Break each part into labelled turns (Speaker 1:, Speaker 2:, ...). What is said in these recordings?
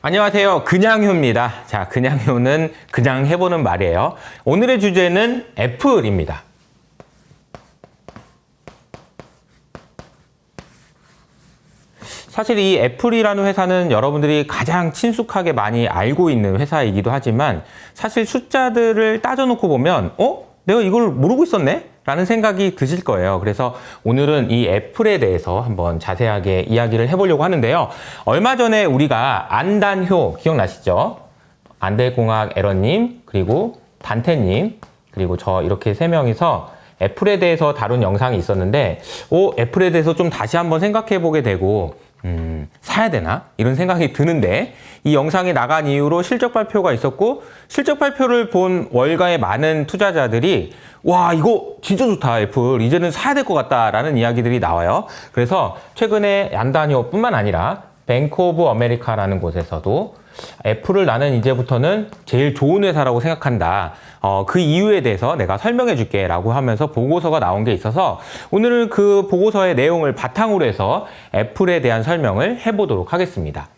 Speaker 1: 안녕하세요. 그냥효입니다. 자, 그냥효는 그냥 해보는 말이에요. 오늘의 주제는 애플입니다. 사실 이 애플이라는 회사는 여러분들이 가장 친숙하게 많이 알고 있는 회사이기도 하지만 사실 숫자들을 따져놓고 보면 내가 이걸 모르고 있었네? 라는 생각이 드실 거예요. 그래서 오늘은 이 애플에 대해서 한번 자세하게 이야기를 해보려고 하는데요. 얼마 전에 우리가 안단효 기억나시죠? 안델공학 에러님, 그리고 단태님, 그리고 저 이렇게 세 명이서 애플에 대해서 다룬 영상이 있었는데 애플에 대해서 좀 다시 한번 생각해 보게 되고 사야 되나? 이런 생각이 드는데 이 영상이 나간 이후로 실적 발표가 있었고 실적 발표를 본 월가의 많은 투자자들이 와 이거 진짜 좋다 애플 이제는 사야 될 것 같다 라는 이야기들이 나와요. 그래서 최근에 안단효뿐만 아니라 뱅크 오브 아메리카라는 곳에서도 애플을 나는 이제부터는 제일 좋은 회사라고 생각한다. 그 이유에 대해서 내가 설명해 줄게 라고 하면서 보고서가 나온 게 있어서 오늘은 그 보고서의 내용을 바탕으로 해서 애플에 대한 설명을 해보도록 하겠습니다.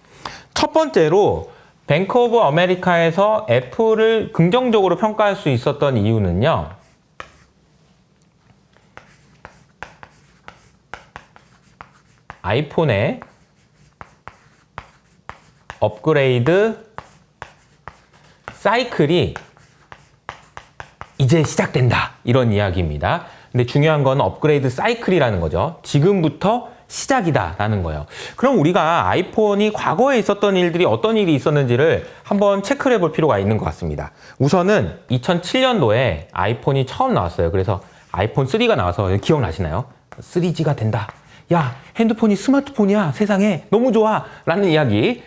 Speaker 1: 첫 번째로 뱅크 오브 아메리카에서 애플을 긍정적으로 평가할 수 있었던 이유는요. 아이폰의 업그레이드 사이클이 이제 시작된다 이런 이야기입니다. 근데 중요한 건 업그레이드 사이클이라는 거죠. 지금부터 시작이다 라는 거예요. 그럼 우리가 아이폰이 과거에 있었던 일들이 어떤 일이 있었는지를 한번 체크를 해볼 필요가 있는 것 같습니다. 우선은 2007년도에 아이폰이 처음 나왔어요. 그래서 아이폰 3가 나와서 기억나시나요? 3G가 된다. 야, 핸드폰이 스마트폰이야. 세상에 너무 좋아. 라는 이야기를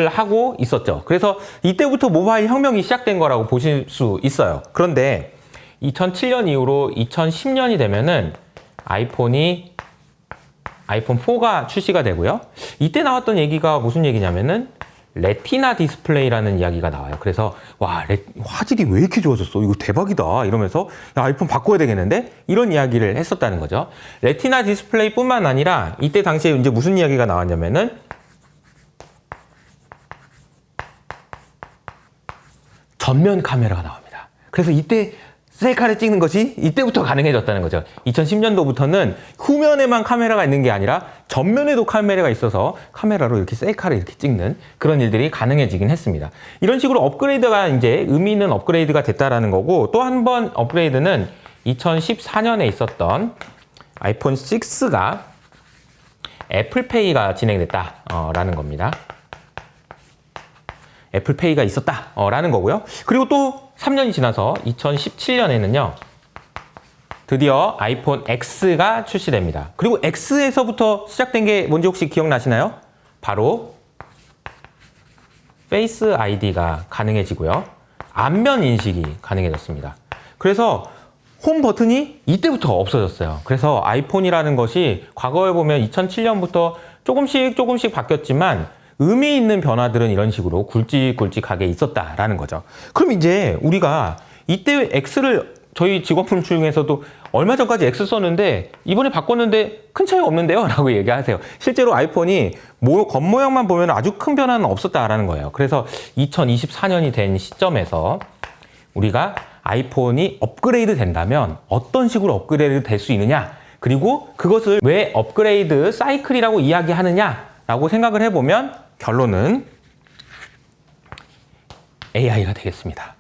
Speaker 1: 하고 있었죠. 그래서 이때부터 모바일 혁명이 시작된 거라고 보실 수 있어요. 그런데 2007년 이후로 2010년이 되면은 아이폰 4가 출시가 되고요. 이때 나왔던 얘기가 무슨 얘기냐면은 레티나 디스플레이라는 이야기가 나와요. 그래서 와 화질이 왜 이렇게 좋아졌어? 이거 대박이다. 이러면서 야, 아이폰 바꿔야 되겠는데? 이런 이야기를 했었다는 거죠. 레티나 디스플레이뿐만 아니라 이때 당시에 이제 무슨 이야기가 나왔냐면은 전면 카메라가 나옵니다. 그래서 이때 셀카를 찍는 것이 이때부터 가능해졌다는 거죠. 2010년도부터는 후면에만 카메라가 있는 게 아니라 전면에도 카메라가 있어서 카메라로 이렇게 셀카를 이렇게 찍는 그런 일들이 가능해지긴 했습니다. 이런 식으로 업그레이드가 이제 의미 있는 업그레이드가 됐다라는 거고 또 한 번 업그레이드는 2014년에 있었던 아이폰 6가 애플페이가 진행됐다라는 겁니다. 애플페이가 있었다라는 거고요. 그리고 또 3년이 지나서 2017년에는요. 드디어 아이폰 X가 출시됩니다. 그리고 X에서부터 시작된 게 뭔지 혹시 기억나시나요? 바로 페이스 아이디가 가능해지고요. 안면 인식이 가능해졌습니다. 그래서 홈 버튼이 이때부터 없어졌어요. 그래서 아이폰이라는 것이 과거에 보면 2007년부터 조금씩 바뀌었지만 의미 있는 변화들은 이런 식으로 굵직굵직하게 있었다라는 거죠. 그럼 이제 우리가 이때 X를 저희 직원분 중에서도 얼마 전까지 X 썼는데 이번에 바꿨는데 큰 차이가 없는데요? 라고 얘기하세요. 실제로 아이폰이 겉모양만 보면 아주 큰 변화는 없었다라는 거예요. 그래서 2024년이 된 시점에서 우리가 아이폰이 업그레이드 된다면 어떤 식으로 업그레이드 될 수 있느냐? 그리고 그것을 왜 업그레이드 사이클이라고 이야기하느냐? 라고 생각을 해보면 결론은 AI가 되겠습니다.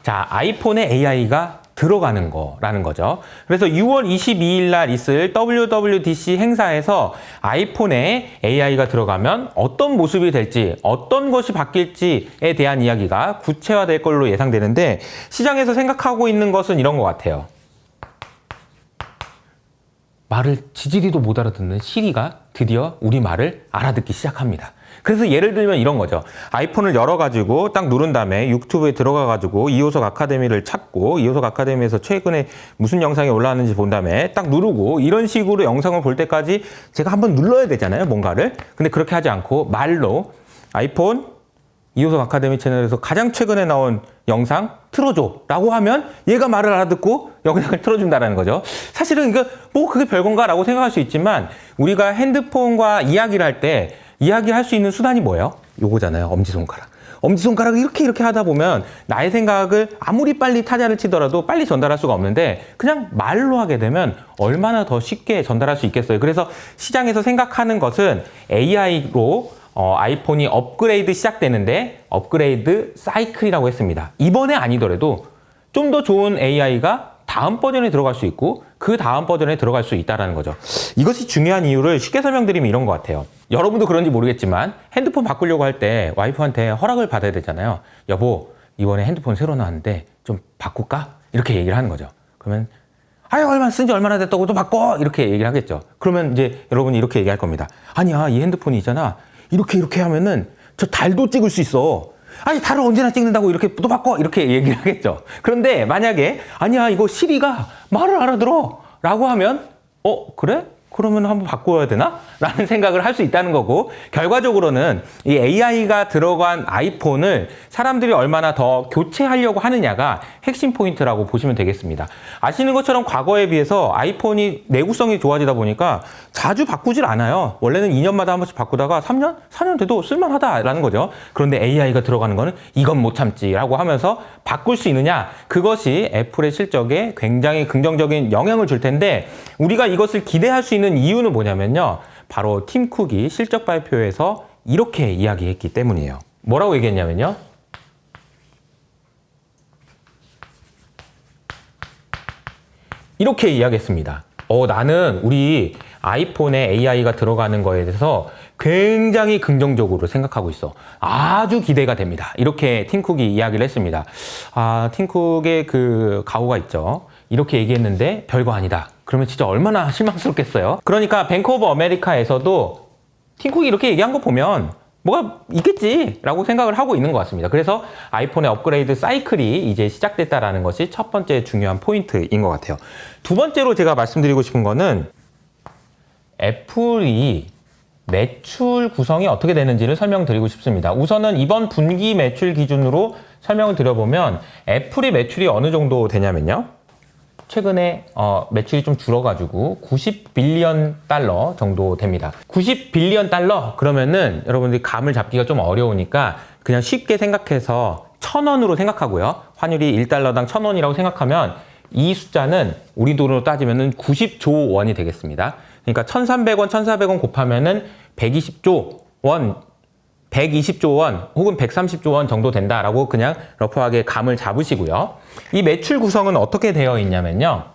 Speaker 1: 자, 아이폰에 AI가 들어가는 거라는 거죠. 그래서 6월 22일 날 있을 WWDC 행사에서 아이폰에 AI가 들어가면 어떤 모습이 될지, 어떤 것이 바뀔지에 대한 이야기가 구체화될 걸로 예상되는데 시장에서 생각하고 있는 것은 이런 것 같아요. 말을 지지리도 못 알아듣는 시리가 드디어 우리 말을 알아듣기 시작합니다. 그래서 예를 들면 이런 거죠. 아이폰을 열어가지고 딱 누른 다음에 유튜브에 들어가가지고 이호석 아카데미를 찾고 이호석 아카데미에서 최근에 무슨 영상이 올라왔는지 본 다음에 딱 누르고 이런 식으로 영상을 볼 때까지 제가 한번 눌러야 되잖아요. 뭔가를. 근데 그렇게 하지 않고 말로 아이폰 이호석 아카데미 채널에서 가장 최근에 나온 영상 틀어줘 라고 하면 얘가 말을 알아듣고 영상을 틀어준다는 거죠. 사실은 그게 별건가 라고 생각할 수 있지만 우리가 핸드폰과 이야기를 할 때 이야기할 수 있는 수단이 뭐예요? 요거잖아요. 엄지손가락. 엄지손가락을 이렇게 하다 보면 나의 생각을 아무리 빨리 타자를 치더라도 빨리 전달할 수가 없는데 그냥 말로 하게 되면 얼마나 더 쉽게 전달할 수 있겠어요. 그래서 시장에서 생각하는 것은 AI로 아이폰이 업그레이드 시작되는데 업그레이드 사이클이라고 했습니다. 이번에 아니더라도 좀 더 좋은 AI가 다음 버전에 들어갈 수 있고 그 다음 버전에 들어갈 수 있다는 거죠. 이것이 중요한 이유를 쉽게 설명드리면 이런 것 같아요. 여러분도 그런지 모르겠지만 핸드폰 바꾸려고 할 때 와이프한테 허락을 받아야 되잖아요. 여보, 이번에 핸드폰 새로 나왔는데 좀 바꿀까? 이렇게 얘기를 하는 거죠. 그러면 아유, 얼마 쓴 지 얼마나 됐다고 또 바꿔! 이렇게 얘기를 하겠죠. 그러면 이제 여러분이 이렇게 얘기할 겁니다. 아니야, 이 핸드폰이 있잖아. 이렇게 하면은 저 달도 찍을 수 있어. 아니, 달을 언제나 찍는다고 이렇게 또 바꿔! 이렇게 얘기를 하겠죠. 그런데 만약에 아니야, 이거 시리가 말을 알아들어! 라고 하면 그래? 그러면 한번 바꿔야 되나? 라는 생각을 할 수 있다는 거고, 결과적으로는 이 AI가 들어간 아이폰을 사람들이 얼마나 더 교체하려고 하느냐가 핵심 포인트라고 보시면 되겠습니다. 아시는 것처럼 과거에 비해서 아이폰이 내구성이 좋아지다 보니까 자주 바꾸질 않아요. 원래는 2년마다 한 번씩 바꾸다가 3년? 4년 돼도 쓸만하다라는 거죠. 그런데 AI가 들어가는 거는 이건 못 참지라고 하면서 바꿀 수 있느냐? 그것이 애플의 실적에 굉장히 긍정적인 영향을 줄 텐데, 우리가 이것을 기대할 수 있는 이유는 뭐냐면요. 바로 팀 쿡이 실적 발표에서 이렇게 이야기했기 때문이에요. 뭐라고 얘기했냐면요. 이렇게 이야기했습니다. 나는 우리 아이폰에 AI가 들어가는 거에 대해서 굉장히 긍정적으로 생각하고 있어. 아주 기대가 됩니다. 이렇게 팀 쿡이 이야기를 했습니다. 팀 쿡의 그 가오가 있죠. 이렇게 얘기했는데 별거 아니다. 그러면 진짜 얼마나 실망스럽겠어요. 그러니까 뱅크 오브 아메리카에서도 팀 쿡이 이렇게 얘기한 거 보면 뭐가 있겠지 라고 생각을 하고 있는 것 같습니다. 그래서 아이폰의 업그레이드 사이클이 이제 시작됐다라는 것이 첫 번째 중요한 포인트인 것 같아요. 두 번째로 제가 말씀드리고 싶은 거는 애플이 매출 구성이 어떻게 되는지를 설명드리고 싶습니다. 우선은 이번 분기 매출 기준으로 설명을 드려보면 애플의 매출이 어느 정도 되냐면요. 최근에 매출이 좀 줄어가지고 90빌리언 달러 정도 됩니다. 90빌리언 달러? 그러면은 여러분들이 감을 잡기가 좀 어려우니까 그냥 쉽게 생각해서 1,000원으로 생각하고요. 환율이 1달러당 1,000원이라고 생각하면 이 숫자는 우리 돈으로 따지면은 90조 원이 되겠습니다. 그러니까 1,300원, 1,400원 곱하면은 120조 원, 120조 원 혹은 130조 원 정도 된다라고 그냥 러프하게 감을 잡으시고요. 이 매출 구성은 어떻게 되어 있냐면요.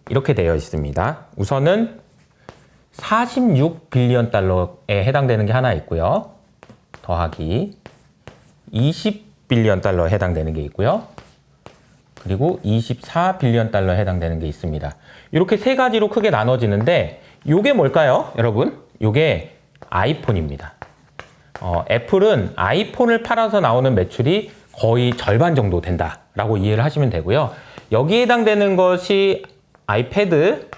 Speaker 1: 이렇게 되어 있습니다. 우선은 46빌리언 달러에 해당되는 게 하나 있고요. 더하기 20빌리언 달러에 해당되는 게 있고요. 그리고 24빌리언 달러에 해당되는 게 있습니다. 이렇게 세 가지로 크게 나눠지는데 이게 뭘까요? 여러분, 이게 아이폰입니다. 애플은 아이폰을 팔아서 나오는 매출이 거의 절반 정도 된다라고 이해를 하시면 되고요. 여기에 해당되는 것이 아이패드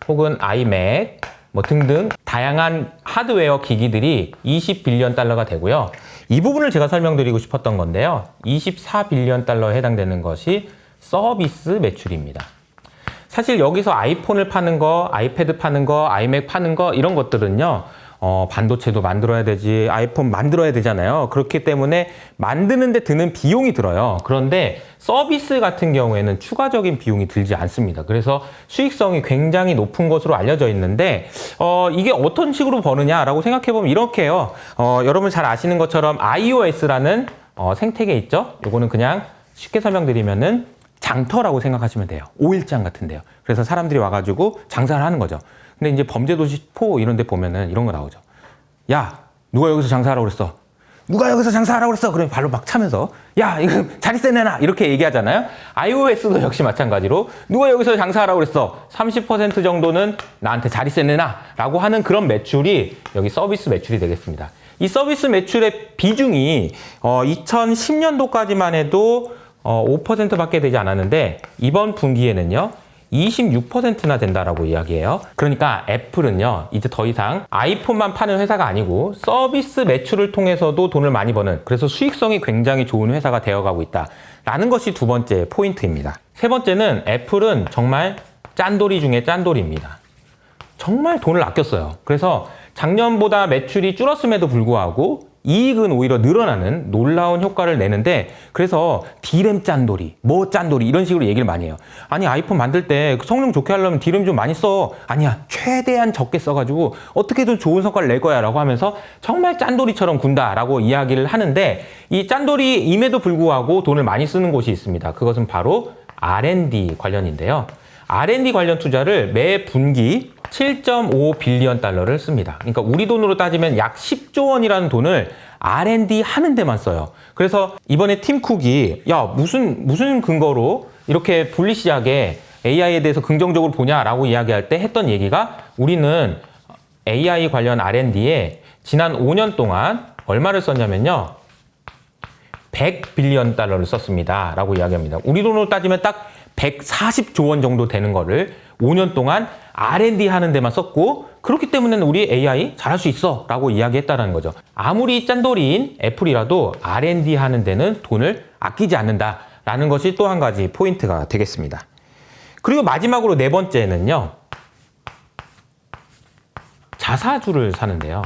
Speaker 1: 혹은 아이맥 뭐 등등 다양한 하드웨어 기기들이 20빌리언 달러가 되고요. 이 부분을 제가 설명드리고 싶었던 건데요. 24빌리언 달러에 해당되는 것이 서비스 매출입니다. 사실 여기서 아이폰을 파는 거, 아이패드 파는 거, 아이맥 파는 거 이런 것들은요. 반도체도 만들어야 되지, 아이폰 만들어야 되잖아요. 그렇기 때문에 만드는데 드는 비용이 들어요. 그런데 서비스 같은 경우에는 추가적인 비용이 들지 않습니다. 그래서 수익성이 굉장히 높은 것으로 알려져 있는데 이게 어떤 식으로 버느냐라고 생각해보면 이렇게요. 여러분 잘 아시는 것처럼 iOS라는 생태계 있죠? 요거는 그냥 쉽게 설명드리면은 장터라고 생각하시면 돼요. 오일장 같은데요. 그래서 사람들이 와가지고 장사를 하는 거죠. 근데 이제 범죄도시 포 이런 데 보면은 이런 거 나오죠. 야, 누가 여기서 장사하라고 그랬어? 누가 여기서 장사하라고 그랬어? 그러면 발로 막 차면서 야, 이거 자릿세 내놔! 이렇게 얘기하잖아요. iOS도 역시 마찬가지로 누가 여기서 장사하라고 그랬어? 30% 정도는 나한테 자릿세 내놔! 라고 하는 그런 매출이 여기 서비스 매출이 되겠습니다. 이 서비스 매출의 비중이 2010년도까지만 해도 5%밖에 되지 않았는데 이번 분기에는요. 26%나 된다라고 이야기해요. 그러니까 애플은요, 이제 더 이상 아이폰만 파는 회사가 아니고 서비스 매출을 통해서도 돈을 많이 버는, 그래서 수익성이 굉장히 좋은 회사가 되어가고 있다라는 것이 두 번째 포인트입니다. 세 번째는 애플은 정말 짠돌이 중에 짠돌이입니다. 정말 돈을 아꼈어요. 그래서 작년보다 매출이 줄었음에도 불구하고 이익은 오히려 늘어나는 놀라운 효과를 내는데, 그래서 D램 짠돌이, 뭐 짠돌이 이런 식으로 얘기를 많이 해요. 아니 아이폰 만들 때 성능 좋게 하려면 D램 좀 많이 써. 아니야, 최대한 적게 써가지고 어떻게든 좋은 성과를 낼 거야 라고 하면서 정말 짠돌이처럼 군다 라고 이야기를 하는데, 이 짠돌이임에도 불구하고 돈을 많이 쓰는 곳이 있습니다. 그것은 바로 R&D 관련인데요. R&D 관련 투자를 매 분기 7.5 빌리언 달러를 씁니다. 그러니까 우리 돈으로 따지면 약 10조 원이라는 돈을 R&D 하는 데만 써요. 그래서 이번에 팀 쿡이 야 무슨 근거로 이렇게 불리시하게 AI에 대해서 긍정적으로 보냐라고 이야기할 때 했던 얘기가, 우리는 AI 관련 R&D에 지난 5년 동안 얼마를 썼냐면요, 100 빌리언 달러를 썼습니다 라고 이야기합니다. 우리 돈으로 따지면 딱 140조 원 정도 되는 거를 5년 동안 R&D 하는 데만 썼고, 그렇기 때문에 우리 AI 잘할 수 있어 라고 이야기했다는 거죠. 아무리 짠돌이인 애플이라도 R&D 하는 데는 돈을 아끼지 않는다 라는 것이 또 한 가지 포인트가 되겠습니다. 그리고 마지막으로 네 번째는요, 자사주를 사는데요.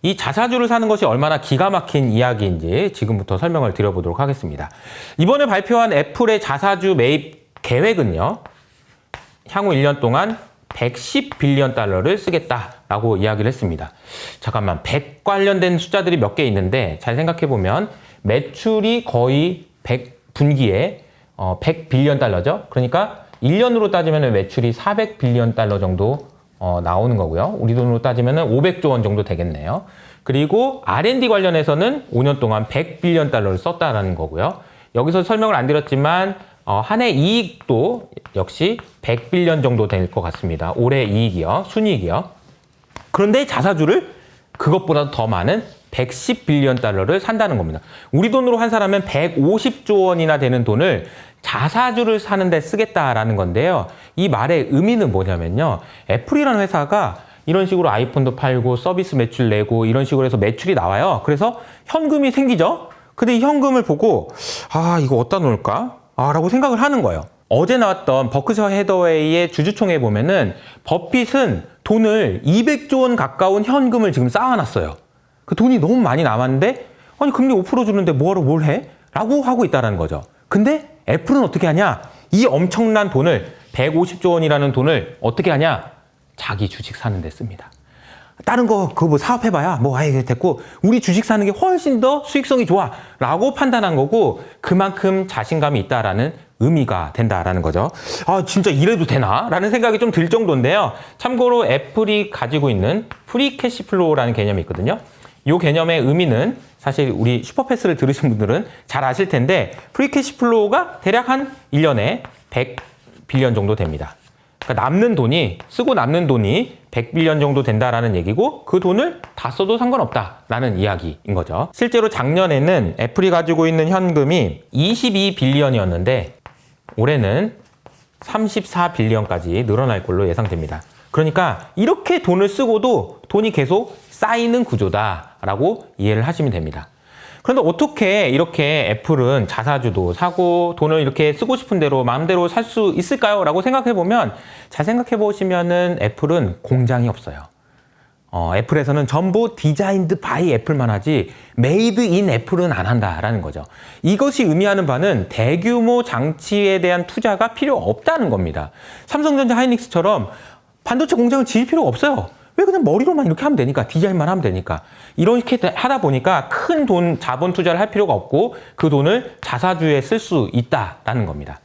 Speaker 1: 이 자사주를 사는 것이 얼마나 기가 막힌 이야기인지 지금부터 설명을 드려보도록 하겠습니다. 이번에 발표한 애플의 자사주 매입 계획은요, 향후 1년 동안 110 빌리언 달러를 쓰겠다라고 이야기를 했습니다. 잠깐만, 100 관련된 숫자들이 몇 개 있는데 잘 생각해보면 매출이 거의 100 분기에 100 빌리언 달러죠. 그러니까 1년으로 따지면 매출이 400 빌리언 달러 정도 나오는 거고요. 우리 돈으로 따지면 500조 원 정도 되겠네요. 그리고 R&D 관련해서는 5년 동안 100 빌리언 달러를 썼다라는 거고요. 여기서 설명을 안 드렸지만 한 해 이익도 역시 100 빌리언 정도 될 것 같습니다. 올해 이익이요, 순이익이요. 그런데 자사주를 그것보다 더 많은 110 빌리언 달러를 산다는 겁니다. 우리 돈으로 환산하면 150조 원이나 되는 돈을 자사주를 사는데 쓰겠다라는 건데요. 이 말의 의미는 뭐냐면요, 애플이라는 회사가 이런 식으로 아이폰도 팔고 서비스 매출 내고 이런 식으로 해서 매출이 나와요. 그래서 현금이 생기죠. 근데 이 현금을 보고 이거 어디다 놓을까? 라고 생각을 하는 거예요. 어제 나왔던 버크셔 해더웨이의 주주총회 보면은 버핏은 돈을 200조 원 가까운 현금을 지금 쌓아놨어요. 그 돈이 너무 많이 남았는데, 아니 금리 5% 주는데 뭐하러 뭘 해? 라고 하고 있다는 거죠. 근데 애플은 어떻게 하냐? 이 엄청난 돈을, 150조 원이라는 돈을 어떻게 하냐? 자기 주식 사는 데 씁니다. 다른 거 그거 뭐 사업해봐야 뭐 아예 됐고, 우리 주식 사는 게 훨씬 더 수익성이 좋아 라고 판단한 거고, 그만큼 자신감이 있다라는 의미가 된다라는 거죠. 진짜 이래도 되나? 라는 생각이 좀 들 정도인데요. 참고로 애플이 가지고 있는 프리 캐시플로우라는 개념이 있거든요. 이 개념의 의미는 사실 우리 슈퍼패스를 들으신 분들은 잘 아실 텐데, 프리 캐시플로우가 대략 한 1년에 100 빌리언 정도 됩니다. 그러니까 쓰고 남는 돈이 100 빌리언 정도 된다라는 얘기고, 그 돈을 다 써도 상관없다라는 이야기인 거죠. 실제로 작년에는 애플이 가지고 있는 현금이 22 빌리언이었는데 올해는 34 빌리언까지 늘어날 걸로 예상됩니다. 그러니까 이렇게 돈을 쓰고도 돈이 계속 쌓이는 구조다라고 이해를 하시면 됩니다. 그런데 어떻게 이렇게 애플은 자사주도 사고 돈을 이렇게 쓰고 싶은 대로 마음대로 살 수 있을까요? 라고 생각해 보면, 잘 생각해 보시면은 애플은 공장이 없어요. 애플에서는 전부 디자인드 바이 애플만 하지 메이드 인 애플은 안 한다라는 거죠. 이것이 의미하는 바는 대규모 장치에 대한 투자가 필요 없다는 겁니다. 삼성전자 하이닉스처럼 반도체 공장을 지을 필요가 없어요. 왜? 그냥 머리로만 이렇게 하면 되니까, 디자인만 하면 되니까. 이렇게 하다 보니까 큰 돈, 자본 투자를 할 필요가 없고 그 돈을 자사주에 쓸 수 있다라는 겁니다.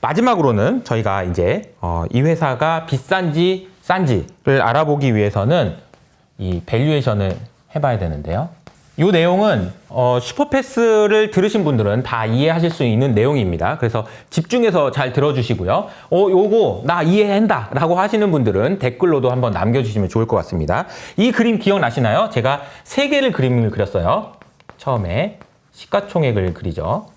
Speaker 1: 마지막으로는 저희가 이제 이 회사가 비싼지 싼지를 알아보기 위해서는 이 밸류에이션을 해봐야 되는데요. 이 내용은 슈퍼패스를 들으신 분들은 다 이해하실 수 있는 내용입니다. 그래서 집중해서 잘 들어주시고요. 요거 나 이해한다 라고 하시는 분들은 댓글로도 한번 남겨주시면 좋을 것 같습니다. 이 그림 기억나시나요? 제가 3개를 그림을 그렸어요. 처음에 시가총액을 그리죠.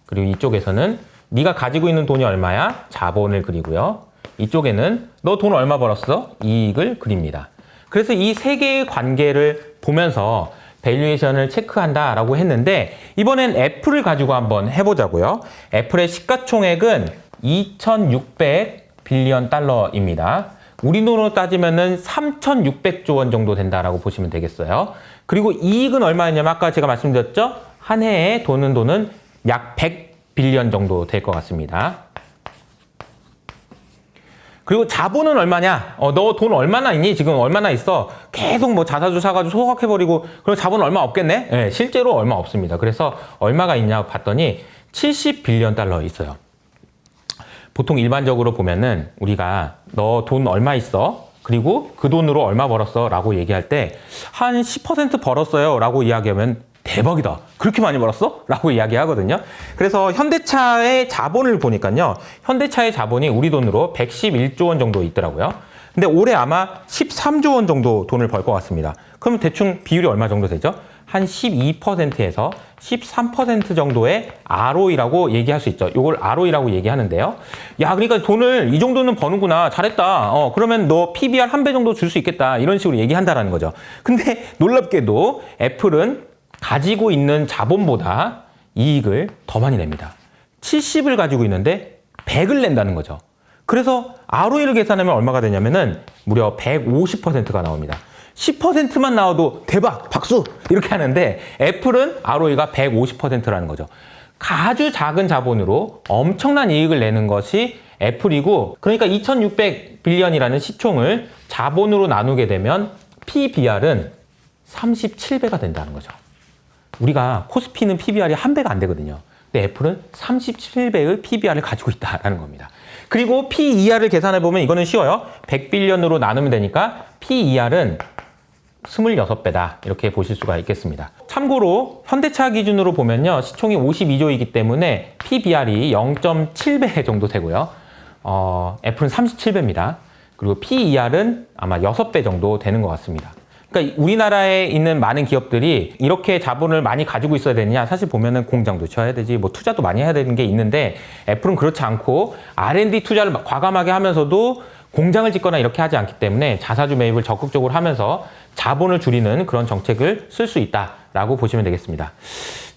Speaker 1: 그리고 이쪽에서는 네가 가지고 있는 돈이 얼마야? 자본을 그리고요. 이쪽에는 너 돈 얼마 벌었어? 이익을 그립니다. 그래서 이 3개의 관계를 보면서 밸류에이션을 체크한다라고 했는데, 이번엔 애플을 가지고 한번 해보자고요. 애플의 시가총액은 2,600 빌리언 달러입니다. 우리 돈으로 따지면은 3,600조 원 정도 된다라고 보시면 되겠어요. 그리고 이익은 얼마였냐면 아까 제가 말씀드렸죠? 한 해에 돈은 약 100빌리언 정도 될 것 같습니다. 그리고 자본은 얼마냐? 너 돈 얼마나 있니? 지금 얼마나 있어? 계속 뭐 자사주 사가지고 소각해버리고 그럼 자본 얼마 없겠네? 네, 실제로 얼마 없습니다. 그래서 얼마가 있냐고 봤더니 70빌리언 달러 있어요. 보통 일반적으로 보면은 우리가 너 돈 얼마 있어? 그리고 그 돈으로 얼마 벌었어? 라고 얘기할 때 한 10% 벌었어요 라고 이야기하면 대박이다. 그렇게 많이 벌었어? 라고 이야기하거든요. 그래서 현대차의 자본을 보니까요. 현대차의 자본이 우리 돈으로 111조 원 정도 있더라고요. 근데 올해 아마 13조 원 정도 돈을 벌 것 같습니다. 그러면 대충 비율이 얼마 정도 되죠? 한 12%에서 13% 정도의 ROE라고 얘기할 수 있죠. 이걸 ROE라고 얘기하는데요. 야, 그러니까 돈을 이 정도는 버는구나. 잘했다. 그러면 너 PBR 한 배 정도 줄 수 있겠다. 이런 식으로 얘기한다라는 거죠. 근데 놀랍게도 애플은 가지고 있는 자본보다 이익을 더 많이 냅니다. 70을 가지고 있는데 100을 낸다는 거죠. 그래서 ROE를 계산하면 얼마가 되냐면은 무려 150%가 나옵니다. 10%만 나와도 대박, 박수! 이렇게 하는데 애플은 ROE가 150%라는 거죠. 아주 작은 자본으로 엄청난 이익을 내는 것이 애플이고, 그러니까 2600빌리언이라는 시총을 자본으로 나누게 되면 PBR은 37배가 된다는 거죠. 우리가 코스피는 PBR이 한 배가 안 되거든요. 근데 애플은 37배의 PBR을 가지고 있다는 겁니다. 그리고 PER을 계산해보면 이거는 쉬워요. 100빌리언으로 나누면 되니까 PER은 26배다. 이렇게 보실 수가 있겠습니다. 참고로 현대차 기준으로 보면요. 시총이 52조이기 때문에 PBR이 0.7배 정도 되고요. 애플은 37배입니다. 그리고 PER은 아마 6배 정도 되는 것 같습니다. 그러니까 우리나라에 있는 많은 기업들이 이렇게 자본을 많이 가지고 있어야 되느냐? 사실 보면은 공장도 지어야 되지, 뭐 투자도 많이 해야 되는 게 있는데 애플은 그렇지 않고 R&D 투자를 과감하게 하면서도 공장을 짓거나 이렇게 하지 않기 때문에 자사주 매입을 적극적으로 하면서 자본을 줄이는 그런 정책을 쓸 수 있다라고 보시면 되겠습니다.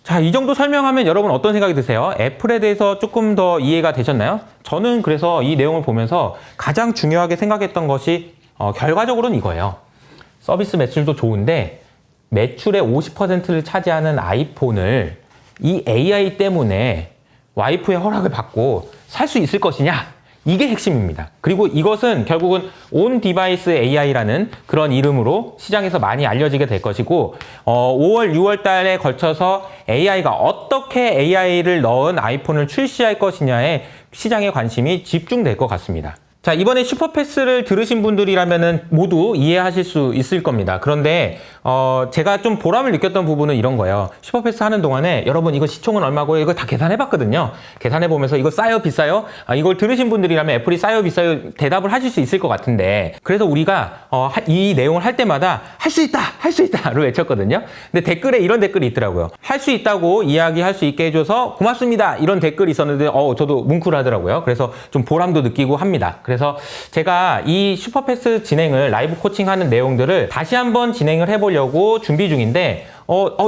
Speaker 1: 자, 이 정도 설명하면 여러분 어떤 생각이 드세요? 애플에 대해서 조금 더 이해가 되셨나요? 저는 그래서 이 내용을 보면서 가장 중요하게 생각했던 것이 결과적으로는 이거예요. 서비스 매출도 좋은데 매출의 50%를 차지하는 아이폰을 이 AI 때문에 와이프의 허락을 받고 살 수 있을 것이냐? 이게 핵심입니다. 그리고 이것은 결국은 온 디바이스 AI라는 그런 이름으로 시장에서 많이 알려지게 될 것이고 5월, 6월 달에 걸쳐서 AI가 어떻게 AI를 넣은 아이폰을 출시할 것이냐에 시장의 관심이 집중될 것 같습니다. 자, 이번에 슈퍼패스를 들으신 분들이라면은 모두 이해하실 수 있을 겁니다. 그런데 제가 좀 보람을 느꼈던 부분은 이런 거예요. 슈퍼패스 하는 동안에 여러분 이거 시총은 얼마고 이거 다 계산해 봤거든요. 계산해 보면서 이거 싸요 비싸요? 이걸 들으신 분들이라면 애플이 싸요 비싸요 대답을 하실 수 있을 것 같은데, 그래서 우리가 이 내용을 할 때마다 할 수 있다 할 수 있다를 외쳤거든요. 근데 댓글에 이런 댓글이 있더라고요. 할 수 있다고 이야기할 수 있게 해줘서 고맙습니다, 이런 댓글이 있었는데 저도 뭉클하더라고요. 그래서 좀 보람도 느끼고 합니다. 그래서 제가 이 슈퍼패스 진행을, 라이브 코칭하는 내용들을 다시 한번 진행을 해보려고 준비 중인데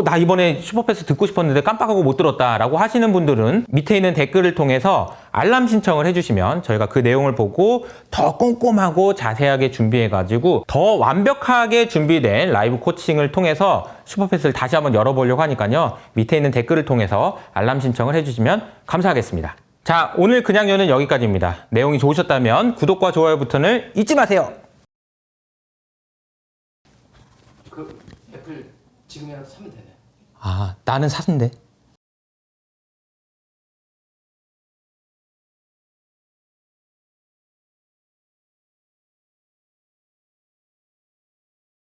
Speaker 1: 나 이번에 슈퍼패스 듣고 싶었는데 깜빡하고 못 들었다 라고 하시는 분들은 밑에 있는 댓글을 통해서 알람 신청을 해주시면 저희가 그 내용을 보고 더 꼼꼼하고 자세하게 준비해가지고 더 완벽하게 준비된 라이브 코칭을 통해서 슈퍼패스를 다시 한번 열어보려고 하니까요. 밑에 있는 댓글을 통해서 알람 신청을 해주시면 감사하겠습니다. 자, 오늘 그냥 요는 여기까지입니다. 내용이 좋으셨다면 구독과 좋아요 버튼을 잊지 마세요.
Speaker 2: 그 애플 지금이라도 사면 되네.
Speaker 1: 나는 샀는데.